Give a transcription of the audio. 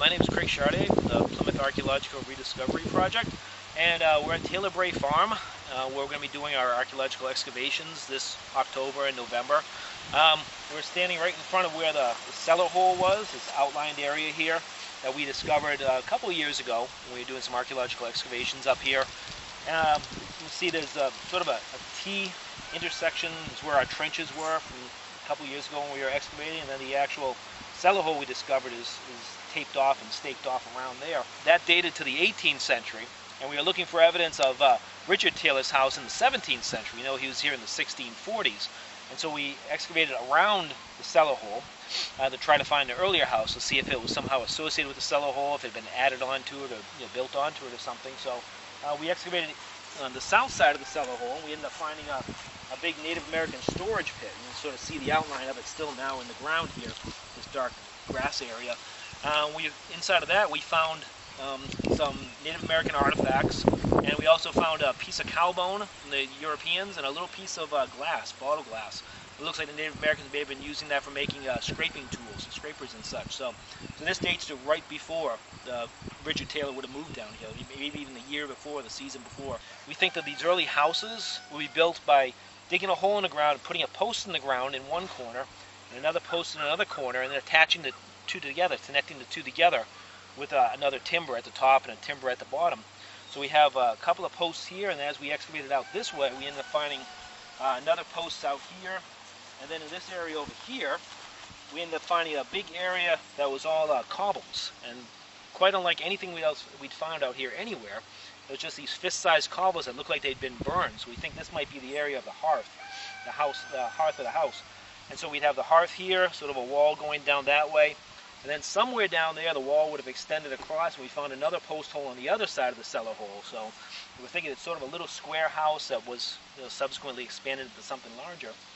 My name is Craig Charday from the Plymouth Archaeological Rediscovery Project, and we're at Taylor-Bray Farm where we're going to be doing our archaeological excavations this October and November. We're standing right in front of where the cellar hole was, this outlined area here that we discovered a couple of years ago when we were doing some archaeological excavations up here. You see there's sort of a T intersection is where our trenches were from a couple of years ago when we were excavating, and then the actual cellar hole we discovered is taped off and staked off around there. That dated to the 18th century, and we are looking for evidence of Richard Taylor's house in the 17th century. You know, he was here in the 1640s, and so we excavated around the cellar hole to try to find the earlier house to see if it was somehow associated with the cellar hole, if it had been added onto it or built onto it or something. So we excavated on the south side of the cellar hole, and we ended up finding a big Native American storage pit. You can sort of see the outline of it still now in the ground here, this dark grass area. Inside of that we found some Native American artifacts, and we also found a piece of cow bone from the Europeans and a little piece of glass, bottle glass. It looks like the Native Americans may have been using that for making scraping tools, scrapers and such. So this dates to right before Richard Taylor would have moved down here, maybe even the year before, the season before. We think that these early houses will be built by digging a hole in the ground and putting a post in the ground in one corner and another post in another corner, and then attaching the two together, connecting the two together with another timber at the top and a timber at the bottom. So we have a couple of posts here, and as we excavated out this way, we ended up finding another post out here, and then in this area over here, we ended up finding a big area that was all cobbles, and quite unlike anything we'd found out here anywhere. It was just these fist-sized cobbles that looked like they'd been burned. So we think this might be the area of the hearth of the house. And so we'd have the hearth here, sort of a wall going down that way, and then somewhere down there the wall would have extended across, and we found another post hole on the other side of the cellar hole. So we're thinking it's sort of a little square house that was subsequently expanded into something larger.